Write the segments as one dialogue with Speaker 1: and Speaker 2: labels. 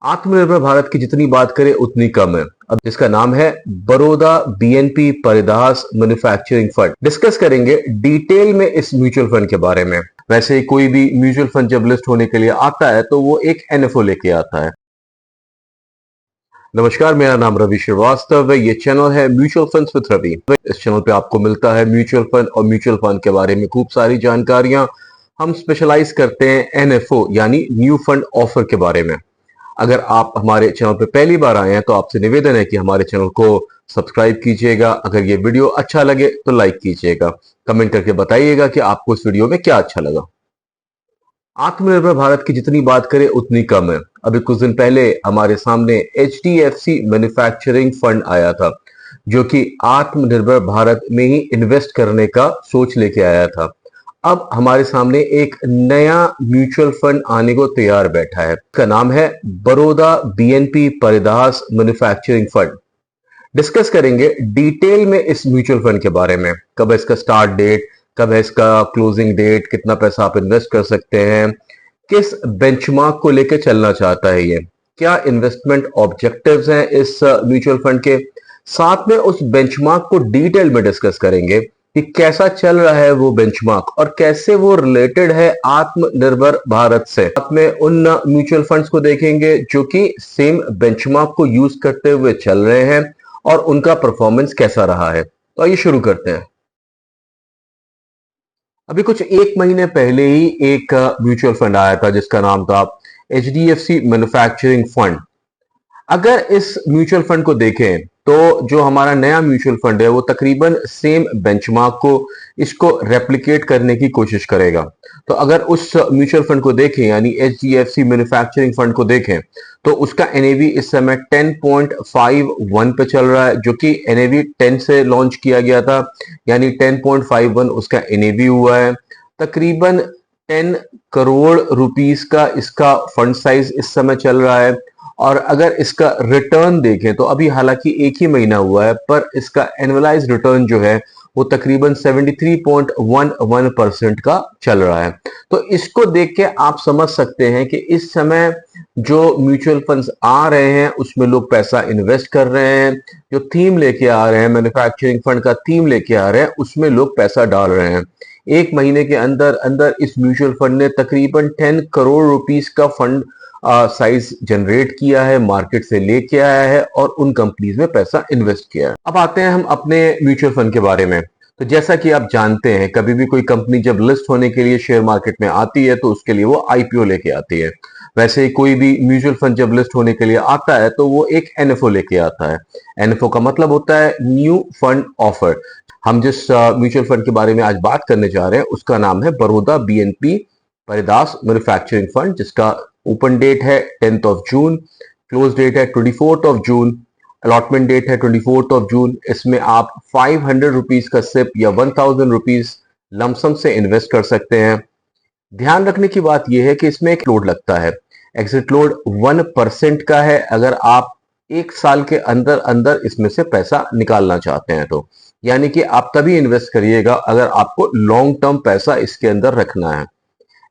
Speaker 1: आत्मनिर्भर भारत की जितनी बात करें उतनी कम है। अब जिसका नाम है Baroda BNP Paribas manufacturing fund, discuss करेंगे डिटेल में इस म्यूचुअल फंड के बारे में। वैसे कोई भी म्यूचुअल फंड जब लिस्ट होने के लिए आता है तो वो एक एनएफओ लेके आता है। नमस्कार, मेरा नाम रवि श्रीवास्तव है। ये चैनल है म्यूचुअल फंड्स विद रवि। इस चैनल पे आपको मिलता है म्यूचुअल फंड और म्यूचुअल फंड के बारे में खूब सारी जानकारियां। हम स्पेशलाइज करते हैं एनएफओ यानी न्यू फंड ऑफर के बारे में। अगर आप हमारे चैनल पे पहली बार आए हैं तो आपसे निवेदन है कि हमारे चैनल को सब्सक्राइब कीजिएगा। अगर ये वीडियो अच्छा लगे तो लाइक कीजिएगा। कमेंट करके बताइएगा कि आपको इस वीडियो में क्या अच्छा लगा। आत्मनिर्भर भारत की जितनी बात करें उतनी कम है। अभी कुछ दिन पहले हमारे सामने एचडीएफसी मैन्युफैक्चरिंग फंड आया था, जो कि आत्मनिर्भर भारत में ही इन्वेस्ट करने का सोच लेके आया था। अब हमारे सामने एक नया म्यूचुअल फंड आने को तैयार बैठा है। इसका नाम है Baroda BNP Paribas manufacturing fund. Discuss करेंगे डिटेल में इस म्यूचुअल फंड के बारे में। कब है इसका स्टार्ट डेट, कब है इसका क्लोजिंग डेट, कितना पैसा आप इन्वेस्ट कर सकते हैं, किस बेंचमार्क को लेकर चलना चाहता है ये, क्या इन्वेस्टमेंट ऑब्जेक्टिव्स हैं इस म्यूचुअल फंड के। साथ में उस बेंचमार्क को डिटेल में डिस्कस करेंगे कि कैसा चल रहा है वो बेंचमार्क और कैसे वो रिलेटेड है आत्मनिर्भर भारत से। साथ में उन म्यूचुअल फंड्स को देखेंगे जो कि सेम बेंचमार्क को यूज करते हुए चल रहे हैं और उनका परफॉर्मेंस कैसा रहा है। तो आइए शुरू करते हैं। अभी कुछ एक महीने पहले ही एक म्यूचुअल फंड आया था जिसका नाम था एचडीएफसी मैन्युफैक्चरिंग फंड। अगर इस म्यूचुअल फंड को देखें तो जो हमारा नया म्यूचुअल फंड है वो तकरीबन सेम बेंचमार्क को इसको रेप्लिकेट करने की कोशिश करेगा। तो अगर उस म्यूचुअल फंड को देखें यानी एचडीएफसी मैन्युफैक्चरिंग फंड को देखें तो उसका एनएवी इस समय 10.51 पे चल रहा है, जो कि एनएवी 10 से लॉन्च किया गया था, यानी 10.51 उसका एनएवी हुआ है। तकरीबन 10 करोड़ रुपीस का इसका फंड साइज इस समय चल रहा है। और अगर इसका रिटर्न देखें तो अभी हालांकि एक ही महीना हुआ है, पर इसका एनुअलाइज रिटर्न जो है वो तकरीबन 73.11% का चल रहा है। तो इसको देख के आप समझ सकते हैं कि इस समय जो म्यूचुअल फंड्स आ रहे हैं उसमें लोग पैसा इन्वेस्ट कर रहे हैं। जो थीम लेके आ रहे हैं, मैन्युफैक्चरिंग फंड का थीम लेके आ रहे हैं, उसमें लोग पैसा डाल रहे हैं। एक महीने के अंदर अंदर इस म्यूचुअल फंड ने तकरीबन 10 करोड़ रुपीस का फंड साइज जनरेट किया है, मार्केट से लेके आया है और उन कंपनीज में पैसा इन्वेस्ट किया है। अब आते हैं हम अपने म्यूचुअल फंड के बारे में। तो जैसा कि आप जानते हैं, कभी भी कोई कंपनी जब लिस्ट होने के लिए शेयर मार्केट में आती है तो उसके लिए वो आईपीओ लेके आती है। वैसे कोई भी म्यूचुअल फंड जब लिस्ट होने के लिए आता है तो वो एक एनएफओ लेके आता है। एनएफओ का मतलब होता है न्यू फंड ऑफर। हम जिस म्यूचुअल फंड के बारे में आज बात करने जा रहे हैं उसका नाम है Baroda BNP Paribas manufacturing fund, जिसका ओपन डेट है 10th of June, close date है 24th of June, allotment date है 24th ऑफ जून। इसमें आप 500 रुपीज का सिप या 1000 रुपीज लमसम से इन्वेस्ट कर सकते हैं। ध्यान रखने की बात यह है कि इसमें एक लोड लगता है। एग्जिट लोड 1% का है अगर आप एक साल के अंदर अंदर इसमें से पैसा निकालना चाहते हैं तो, यानी कि आप तभी इन्वेस्ट करिएगा अगर आपको लॉन्ग टर्म पैसा इसके अंदर रखना है।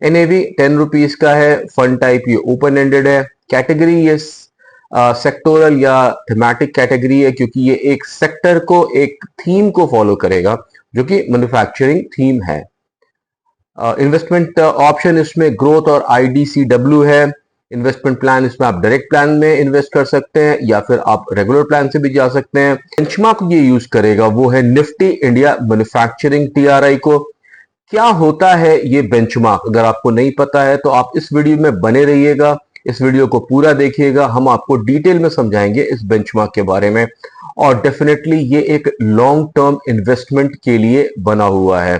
Speaker 1: एनएवी 10 रुपीज का है। फंड टाइप ये ओपन एंडेड है। कैटेगरी ये सेक्टोरल या थीमेटिक कैटेगरी है, क्योंकि ये एक सेक्टर को, एक थीम को फॉलो करेगा जो कि मैन्युफैक्चरिंग थीम है। इन्वेस्टमेंट ऑप्शन इसमें ग्रोथ और आईडीसीडब्ल्यू है। इन्वेस्टमेंट प्लान इसमें आप डायरेक्ट प्लान में इन्वेस्ट कर सकते हैं या फिर आप रेगुलर प्लान से भी जा सकते हैं। बेंचमार्क ये यूज करेगा वो है निफ्टी इंडिया मैन्युफैक्चरिंग टीआरआई को। क्या होता है ये बेंचमार्क, अगर आपको नहीं पता है तो आप इस वीडियो में बने रहिएगा, इस वीडियो को पूरा देखिएगा। हम आपको डिटेल में समझाएंगे इस बेंचमार्क के बारे में। और डेफिनेटली ये एक लॉन्ग टर्म इन्वेस्टमेंट के लिए बना हुआ है।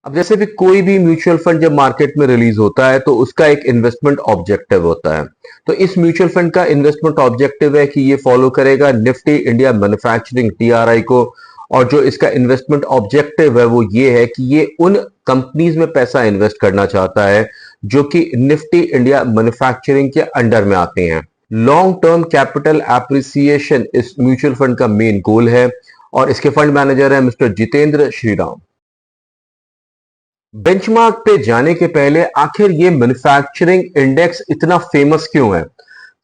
Speaker 1: अब जैसे भी कोई भी म्यूचुअल फंड जब मार्केट में रिलीज होता है तो उसका एक इन्वेस्टमेंट ऑब्जेक्टिव होता है। तो इस म्यूचुअल फंड का इन्वेस्टमेंट ऑब्जेक्टिव है कि ये फॉलो करेगा निफ्टी इंडिया मैन्युफैक्चरिंग टीआरआई को। और जो इसका इन्वेस्टमेंट ऑब्जेक्टिव है वो ये है कि ये उन कंपनीज में पैसा इन्वेस्ट करना चाहता है जो कि निफ्टी इंडिया मैन्युफैक्चरिंग के अंडर में आते हैं। लॉन्ग टर्म कैपिटल एप्रिसिएशन इस म्यूचुअल फंड का मेन गोल है और इसके फंड मैनेजर है मिस्टर जितेंद्र श्रीराम। बेंचमार्क पे जाने के पहले आखिर ये मैन्युफैक्चरिंग इंडेक्स इतना फेमस क्यों है?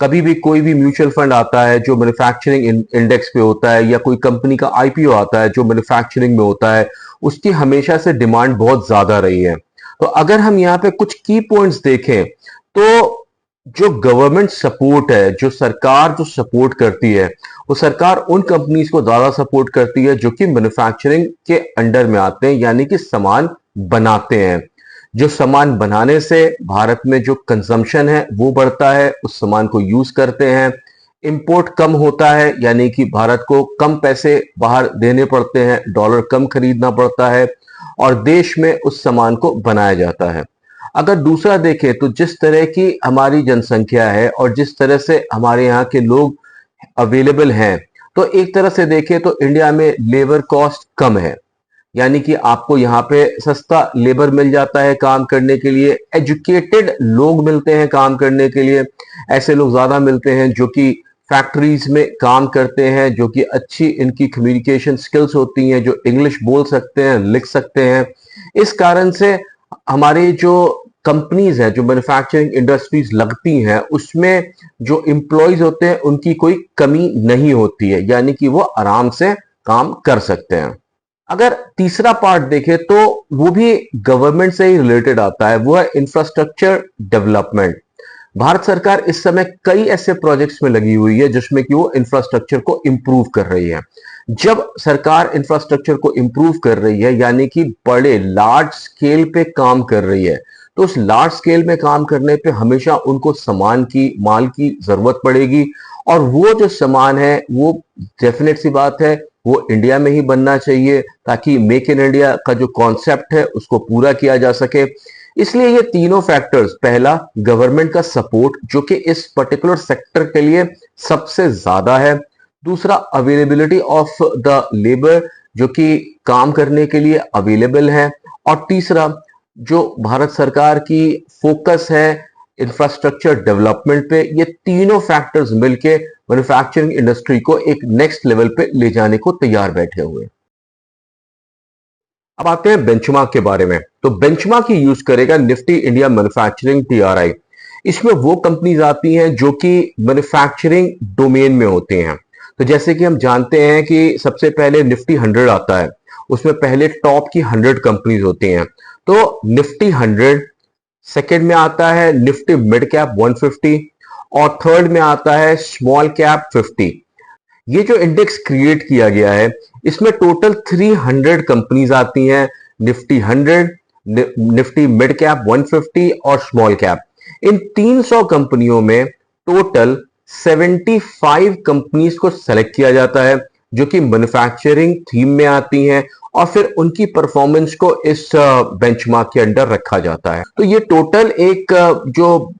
Speaker 1: कभी भी कोई भी म्यूचुअल फंड आता है जो मैन्युफैक्चरिंग इंडेक्स पे होता है, या कोई कंपनी का आईपीओ आता है जो मैन्युफैक्चरिंग में होता है, उसकी हमेशा से डिमांड बहुत ज्यादा रही है। तो अगर हम यहाँ पे कुछ की पॉइंट्स देखें, तो जो गवर्नमेंट सपोर्ट है, जो सरकार जो सपोर्ट करती है, वो सरकार उन कंपनीज को ज्यादा सपोर्ट करती है जो कि मैन्युफैक्चरिंग के अंडर में आते हैं, यानी कि सामान बनाते हैं। जो सामान बनाने से भारत में जो कंजम्पशन है वो बढ़ता है, उस सामान को यूज करते हैं, इंपोर्ट कम होता है, यानी कि भारत को कम पैसे बाहर देने पड़ते हैं, डॉलर कम खरीदना पड़ता है, और देश में उस सामान को बनाया जाता है। अगर दूसरा देखें तो जिस तरह की हमारी जनसंख्या है और जिस तरह से हमारे यहाँ के लोग अवेलेबल हैं, तो एक तरह से देखें तो इंडिया में लेबर कॉस्ट कम है, यानी कि आपको यहाँ पे सस्ता लेबर मिल जाता है काम करने के लिए, एजुकेटेड लोग मिलते हैं काम करने के लिए, ऐसे लोग ज्यादा मिलते हैं जो कि फैक्ट्रीज में काम करते हैं, जो कि अच्छी इनकी कम्युनिकेशन स्किल्स होती हैं, जो इंग्लिश बोल सकते हैं, लिख सकते हैं। इस कारण से हमारे जो कंपनीज हैं, जो मैन्युफैक्चरिंग इंडस्ट्रीज लगती हैं, उसमें जो एम्प्लॉयज होते हैं उनकी कोई कमी नहीं होती है, यानी कि वो आराम से काम कर सकते हैं। अगर तीसरा पार्ट देखें तो वो भी गवर्नमेंट से ही रिलेटेड आता है, वो है इंफ्रास्ट्रक्चर डेवलपमेंट। भारत सरकार इस समय कई ऐसे प्रोजेक्ट्स में लगी हुई है जिसमें कि वो इंफ्रास्ट्रक्चर को इंप्रूव कर रही है। जब सरकार इंफ्रास्ट्रक्चर को इंप्रूव कर रही है, यानी कि बड़े लार्ज स्केल पे काम कर रही है, तो उस लार्ज स्केल में काम करने पे हमेशा उनको सामान की, माल की जरूरत पड़ेगी, और वो जो सामान है वो डेफिनेट सी बात है वो इंडिया में ही बनना चाहिए, ताकि मेक इन इंडिया का जो कॉन्सेप्ट है उसको पूरा किया जा सके। इसलिए ये तीनों फैक्टर्स, पहला गवर्नमेंट का सपोर्ट जो कि इस पर्टिकुलर सेक्टर के लिए सबसे ज्यादा है, दूसरा अवेलेबिलिटी ऑफ द लेबर जो कि काम करने के लिए अवेलेबल है, और तीसरा जो भारत सरकार की फोकस है इंफ्रास्ट्रक्चर डेवलपमेंट पे। ये तीनों फैक्टर्स मिलके मैन्युफैक्चरिंग इंडस्ट्री को एक नेक्स्ट लेवल पे ले जाने को तैयार बैठे हुए। अब आते हैं बेंचमार्क के बारे में। तो बेंचमार्क ही यूज करेगा निफ्टी इंडिया मैन्युफैक्चरिंग टीआरआई। इसमें वो कंपनीज आती हैं जो कि मैन्युफैक्चरिंग डोमेन में होते हैं। तो जैसे कि हम जानते हैं कि सबसे पहले निफ्टी 100 आता है, उसमें पहले टॉप की 100 कंपनीज होती हैं। तो निफ्टी 100, सेकेंड में आता है निफ्टी मिड कैप 150, और थर्ड में आता है स्मॉल कैप 50। ये जो इंडेक्स क्रिएट किया गया है, इसमें टोटल 300 कंपनीज आती हैं, निफ्टी 100, निफ्टी मिड कैप 150 और स्मॉल कैप। इन 300 कंपनियों में टोटल 75 कंपनीज को सेलेक्ट किया जाता है जो कि मैन्युफैक्चरिंग थीम में आती हैं, और फिर उनकी परफॉर्मेंस को इस बेंचमार्क के अंडर रखा जाता है। तो ये टोटल एक जो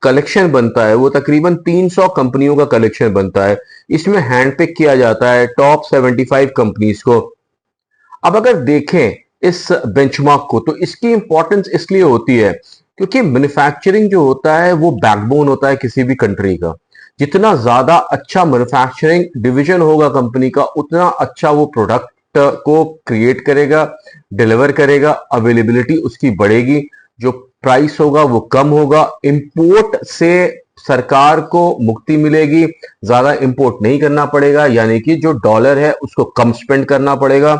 Speaker 1: कलेक्शन बनता है वो तकरीबन 300 कंपनियों का कलेक्शन बनता है। इसमें हैंड पिक किया जाता है टॉप 75 कंपनीज को। अब अगर देखें इस बेंचमार्क को, तो इसकी इंपॉर्टेंस इसलिए होती है क्योंकि मैन्युफैक्चरिंग जो होता है वो बैकबोन होता है किसी भी कंट्री का। जितना ज्यादा अच्छा मैन्युफैक्चरिंग डिवीजन होगा कंपनी का, उतना अच्छा वो प्रोडक्ट को क्रिएट करेगा, डिलीवर करेगा, अवेलेबिलिटी उसकी बढ़ेगी, जो प्राइस होगा वो कम होगा, इंपोर्ट से सरकार को मुक्ति मिलेगी, ज्यादा इंपोर्ट नहीं करना पड़ेगा, यानी कि जो डॉलर है उसको कम स्पेंड करना पड़ेगा।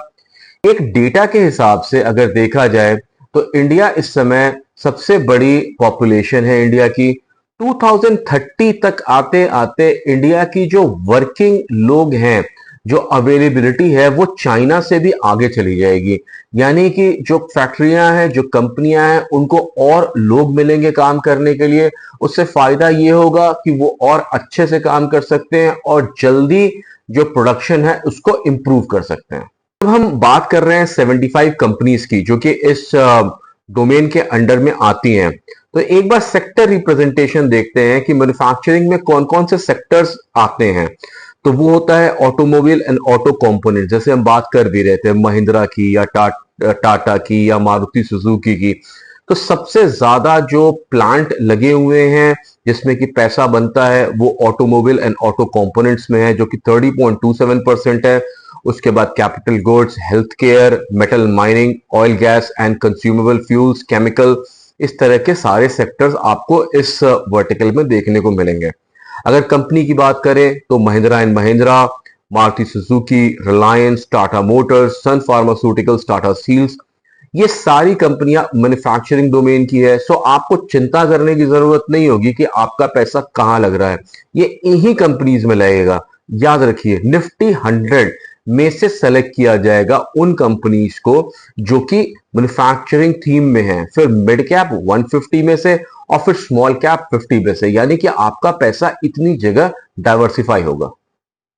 Speaker 1: एक डेटा के हिसाब से अगर देखा जाए तो इंडिया इस समय सबसे बड़ी पॉपुलेशन है इंडिया की। 2030 तक आते आते इंडिया की जो वर्किंग लोग हैं, जो अवेलेबिलिटी है, वो चाइना से भी आगे चली जाएगी। यानी कि जो फैक्ट्रियां हैं, जो कंपनियां हैं, उनको और लोग मिलेंगे काम करने के लिए। उससे फायदा ये होगा कि वो और अच्छे से काम कर सकते हैं और जल्दी जो प्रोडक्शन है उसको इंप्रूव कर सकते हैं। अब हम बात कर रहे हैं 75 कंपनीज की जो कि इस डोमेन के अंडर में आती हैं। तो एक बार सेक्टर रिप्रेजेंटेशन देखते हैं कि मैन्युफैक्चरिंग में कौन कौन से सेक्टर्स आते हैं। तो वो होता है ऑटोमोबाइल एंड ऑटो कंपोनेंट, जैसे हम बात कर भी रहे थे महिंद्रा की या टाटा की या मारुति सुजुकी की। तो सबसे ज्यादा जो प्लांट लगे हुए हैं जिसमें कि पैसा बनता है वो ऑटोमोबाइल एंड ऑटो कंपोनेंट्स में है, जो कि 30.27% है। उसके बाद capital goods, health care, metal mining, oil gas and consumable fuels, chemical, इस तरह के सारे सेक्टर्स आपको इस वर्टिकल में देखने को मिलेंगे। अगर कंपनी की बात करें तो Mahindra and Mahindra, Maruti Suzuki, Reliance, Tata Motors, Sun Pharmaceuticals, Tata Steels, ये सारी कंपनियां मैन्युफैक्चरिंग डोमेन की है। सो आपको चिंता करने की जरूरत नहीं होगी कि आपका पैसा कहां लग रहा है, ये इन्हीं कंपनीज में लगेगा। याद रखिए, निफ्टी 100 में से सेलेक्ट किया जाएगा उन कंपनीज को जो कि मैन्युफैक्चरिंग थीम में है, फिर मिड कैप 150 में से और फिर स्मॉल कैप 50 में से, यानी कि आपका पैसा इतनी जगह डाइवर्सिफाई होगा।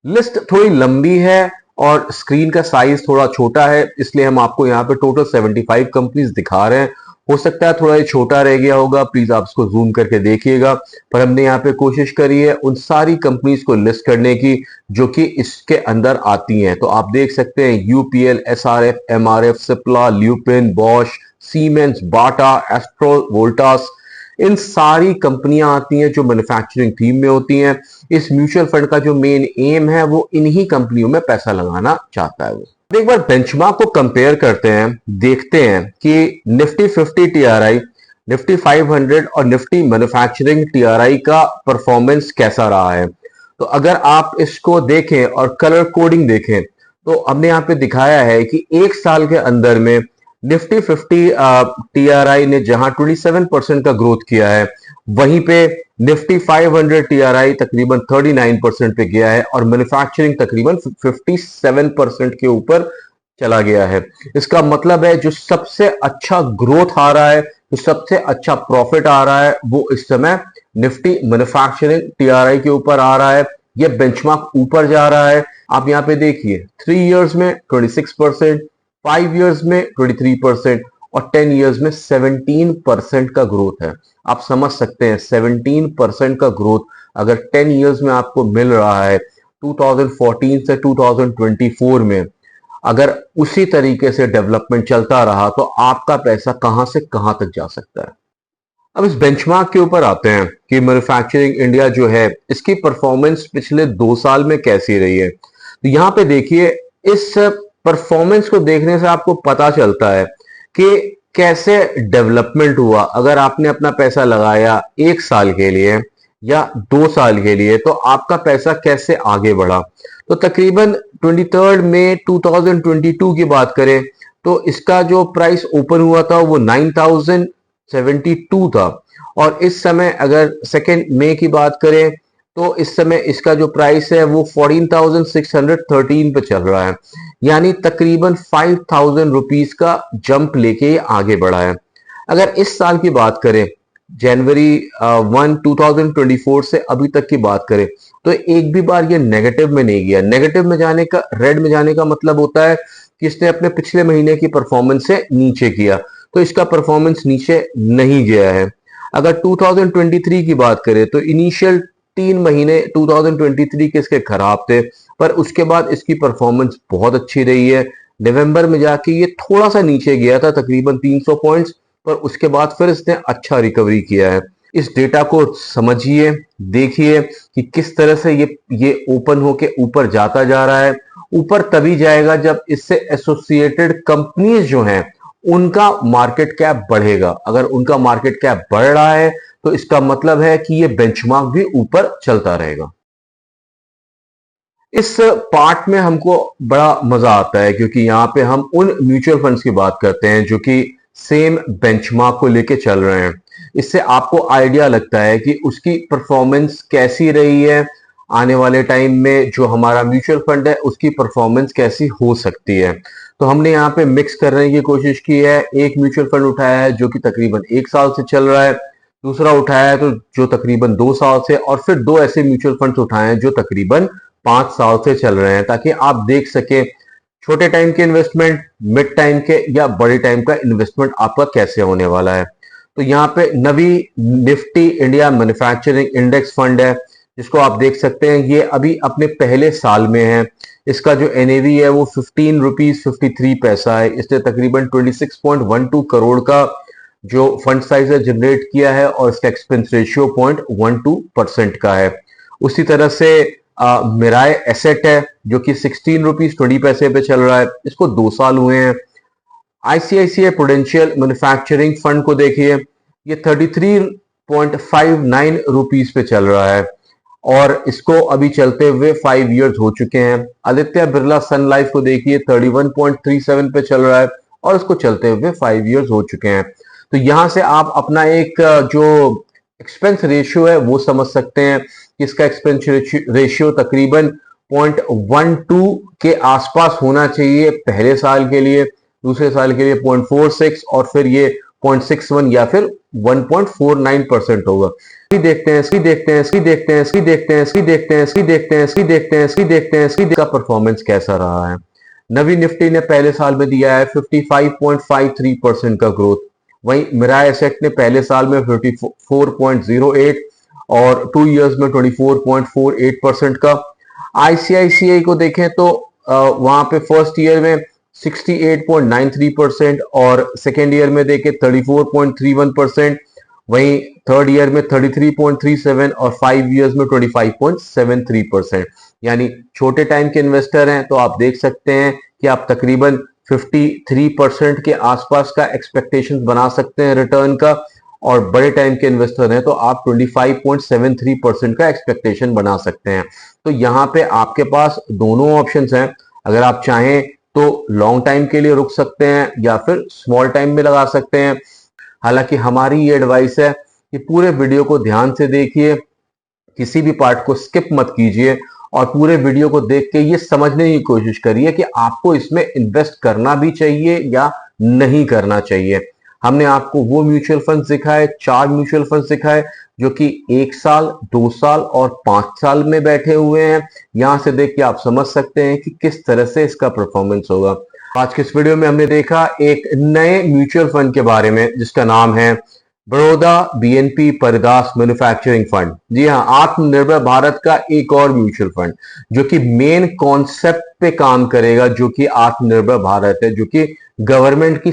Speaker 1: लिस्ट थोड़ी लंबी है और स्क्रीन का साइज थोड़ा छोटा है, इसलिए हम आपको यहाँ पे टोटल 75 कंपनीज दिखा रहे हैं। हो सकता है थोड़ा ये छोटा रह गया होगा, प्लीज आप इसको जूम करके देखिएगा, पर हमने यहाँ पे कोशिश करी है उन सारी कंपनीज को लिस्ट करने की जो कि इसके अंदर आती हैं। तो आप देख सकते हैं UPL, SRF, MRF, Cipla, Lupin, Bosch, Siemens, Bata, Astral, Voltas, इन सारी कंपनियां आती हैं जो मैन्युफैक्चरिंग थीम में होती हैं। इस म्यूचुअल फंड का जो मेन एम है वो इन्हीं कंपनियों में पैसा लगाना चाहता है। वो एक बार बेंचमार्क को कंपेयर करते हैं, देखते हैं कि निफ्टी 50 टीआरआई, निफ्टी 500 और निफ्टी मैन्युफैक्चरिंग टीआरआई का परफॉर्मेंस कैसा रहा है। तो अगर आप इसको देखें और कलर कोडिंग देखें तो हमने यहाँ पे दिखाया है कि एक साल के अंदर में निफ्टी 50 टीआरआई ने जहां 27% का ग्रोथ किया है, वहीं पे निफ्टी 500 टीआरआई तकरीबन 39% पे गया है और मैन्युफैक्चरिंग तकरीबन 57% के ऊपर चला गया है। इसका मतलब है जो सबसे अच्छा ग्रोथ आ रहा है, जो सबसे अच्छा प्रॉफिट आ रहा है, वो इस समय निफ्टी मैन्युफैक्चरिंग टीआरआई के ऊपर आ रहा है। ये बेंचमार्क ऊपर जा रहा है। आप यहाँ पे देखिए 3 इयर्स में 26%, 5 इयर्स में 23% और 10 इयर्स में 17% का ग्रोथ है। आप समझ सकते हैं 17% का ग्रोथ अगर 10 इयर्स में आपको मिल रहा है 2014 से 2024 में, अगर उसी तरीके से डेवलपमेंट चलता रहा तो आपका पैसा कहां से कहां तक जा सकता है। अब इस बेंचमार्क के ऊपर आते हैं कि मैन्युफैक्चरिंग इंडिया जो है इसकी परफॉर्मेंस पिछले 2 साल में कैसी रही है। तो यहां पे देखिए, इस परफॉर्मेंस को देखने से आपको पता चलता है कि कैसे डेवलपमेंट हुआ। अगर आपने अपना पैसा लगाया 1 साल के लिए या 2 साल के लिए तो आपका पैसा कैसे आगे बढ़ा। तो तकरीबन 23 मई 2022 की बात करें तो इसका जो प्राइस ओपन हुआ था वो 9072 था और इस समय अगर 2 मई की बात करें तो इस समय इसका जो प्राइस है वो 14,613 पे चल रहा है, यानी तकरीबन 5,000 रुपीज का जंप लेके आगे बढ़ा है। अगर इस साल की बात करें, जनवरी 1 2024 से अभी तक की बात करें तो एक भी बार ये नेगेटिव में नहीं गया। नेगेटिव में जाने का, रेड में जाने का मतलब होता है कि इसने अपने पिछले महीने की परफॉर्मेंस से नीचे किया, तो इसका परफॉर्मेंस नीचे नहीं गया है। अगर 2023 की बात करें तो इनिशियल 3 महीने 2023 के इसके खराब थे, पर उसके बाद इसकी परफॉर्मेंस बहुत अच्छी रही है। नवंबर में जाके ये थोड़ा सा नीचे गया था, तकरीबन 300 पॉइंट्स, पर उसके बाद फिर इसने अच्छा रिकवरी किया है। इस डेटा को समझिए, देखिए कि किस तरह से ये ओपन होके ऊपर जाता जा रहा है। ऊपर तभी जाएगा जब इससे एसोसिएटेड कंपनीज जो हैं उनका मार्केट कैप बढ़ेगा। अगर उनका मार्केट कैप बढ़ रहा है तो इसका मतलब है कि ये बेंचमार्क भी ऊपर चलता रहेगा। इस पार्ट में हमको बड़ा मजा आता है क्योंकि यहां पे हम उन म्यूचुअल फंड्स की बात करते हैं जो कि सेम बेंचमार्क को लेके चल रहे हैं। इससे आपको आइडिया लगता है कि उसकी परफॉर्मेंस कैसी रही है, आने वाले टाइम में जो हमारा म्यूचुअल फंड है उसकी परफॉर्मेंस कैसी हो सकती है। तो हमने यहाँ पे मिक्स करने की कोशिश की है। एक म्यूचुअल फंड उठाया है जो कि तकरीबन 1 साल से चल रहा है, दूसरा उठाया है तो जो तकरीबन 2 साल से, और फिर 2 ऐसे म्यूचुअल फंड्स उठाए हैं जो तकरीबन 5 साल से चल रहे हैं, ताकि आप देख सके छोटे टाइम के इन्वेस्टमेंट, मिड टाइम के या बड़े टाइम का इन्वेस्टमेंट आपका कैसे होने वाला है। तो यहाँ पे Navi Nifty India manufacturing index fund है जिसको आप देख सकते हैं, ये अभी अपने पहले साल में है। इसका जो एनएवी है वो 15 रुपीज 53 पैसा है। इसने तकरीबन 26.12 करोड़ का जो फंड साइज है जनरेट किया है और इसका एक्सपेंस रेशियो 0.12% का है। उसी तरह से मिराय एसेट है जो कि 16 रुपीज 20 पैसे पे चल रहा है, इसको 2 साल हुए हैं। आईसीआईसीआई प्रूडेंशियल मैन्युफैक्चरिंग फंड को देखिए, ये 33.59 रुपीज पे चल रहा है और इसको अभी चलते हुए 5 इयर्स हो चुके हैं। आदित्य बिरला सन लाइफ को देखिए 31.37 पे चल रहा है और इसको चलते हुए 5 इयर्स हो चुके हैं। तो यहां से आप अपना एक जो एक्सपेंस रेशियो है वो समझ सकते हैं कि इसका एक्सपेंस रेशियो तकरीबन 0.12 के आसपास होना चाहिए पहले साल के लिए, दूसरे साल के लिए 0.46 और फिर ये 0.61 या फिर 1.49% होगा। देखते हैं इसका परफॉर्मेंस कैसा रहा है। नवी निफ्टी ने पहले साल में दिया है 55.53% का ग्रोथ, वहीं मिराय एसेट ने पहले साल में 54.08 और 2 इयर्स में 24.48% का। आईसीआईसीआई को देखें तो वहां पे फर्स्ट ईयर में 68.93% और सेकेंड ईयर में देखें 34.31%, वहीं थर्ड ईयर में 33.37 और 5 इयर्स में 25.73%। यानी छोटे टाइम के इन्वेस्टर हैं तो आप देख सकते हैं कि आप तकरीबन 53% के आसपास का एक्सपेक्टेशंस बना सकते हैं रिटर्न का, और बड़े टाइम के इन्वेस्टर हैं तो आप 25.73% का एक्सपेक्टेशन बना सकते हैं। तो यहाँ पे आपके पास दोनों ऑप्शंस हैं, अगर आप चाहें तो लॉन्ग टाइम के लिए रुक सकते हैं या फिर स्मॉल टाइम में लगा सकते हैं। हालांकि हमारी ये एडवाइस है कि पूरे वीडियो को ध्यान से देखिए, किसी भी पार्ट को स्किप मत कीजिए और पूरे वीडियो को देख के ये समझने की कोशिश करिए कि आपको इसमें इन्वेस्ट करना भी चाहिए या नहीं करना चाहिए। हमने आपको वो म्यूचुअल फंड दिखाए, 4 म्यूचुअल फंड दिखाए जो कि 1 साल, 2 साल और 5 साल में बैठे हुए हैं। यहां से देख के आप समझ सकते हैं कि किस तरह से इसका परफॉर्मेंस होगा। आज के इस वीडियो में हमने देखा एक नए म्यूचुअल फंड के बारे में जिसका नाम है Baroda BNP Paribas manufacturing fund. जी हाँ, आत्मनिर्भर भारत का एक और म्यूचुअल फंड जो कि मेन कॉन्सेप्ट पे काम करेगा, जो कि आत्मनिर्भर भारत है, जो कि गवर्नमेंट की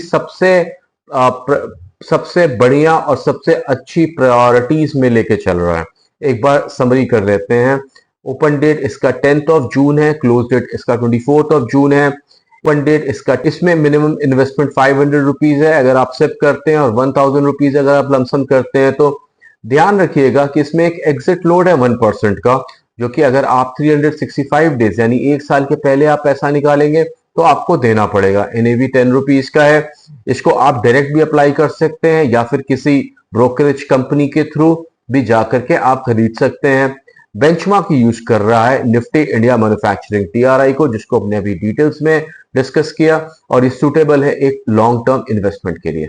Speaker 1: सबसे बढ़िया और सबसे अच्छी प्रायोरिटीज में लेके चल रहा है। एक बार समरी कर लेते हैं। ओपन डेट इसका 10 जून है, क्लोज डेट इसका 24 जून है। ओपन डेट इसमें मिनिमम इन्वेस्टमेंट 500 रुपीज है अगर आप सिप करते हैं और 1000 रुपीज अगर आप लमसम करते हैं। तो ध्यान रखिएगा कि इसमें एक एग्जिट लोड है 1% का, जो कि अगर आप 365 डेज यानी 1 साल के पहले आप पैसा निकालेंगे तो आपको देना पड़ेगा। एनएवी 10 रुपीज का है। इसको आप डायरेक्ट भी अप्लाई कर सकते हैं या फिर किसी ब्रोकरेज कंपनी के थ्रू भी जाकर के आप खरीद सकते हैं। बेंचमार्क यूज कर रहा है निफ्टी इंडिया मैन्युफैक्चरिंग टीआरआई को, जिसको हमने अभी डिटेल्स में डिस्कस किया, और ये सूटेबल है एक लॉन्ग टर्म इन्वेस्टमेंट के लिए।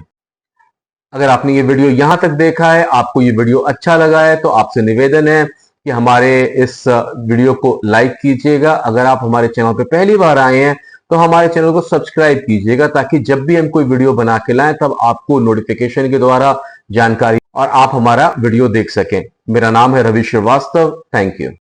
Speaker 1: अगर आपने ये वीडियो यहां तक देखा है, आपको ये वीडियो अच्छा लगा है, तो आपसे निवेदन है कि हमारे इस वीडियो को लाइक कीजिएगा। अगर आप हमारे चैनल पे पहली बार आए हैं तो हमारे चैनल को सब्सक्राइब कीजिएगा, ताकि जब भी हम कोई वीडियो बना के लाएं तब आपको नोटिफिकेशन के द्वारा जानकारी और आप हमारा वीडियो देख सकें। मेरा नाम है रवि श्रीवास्तव। Thank you.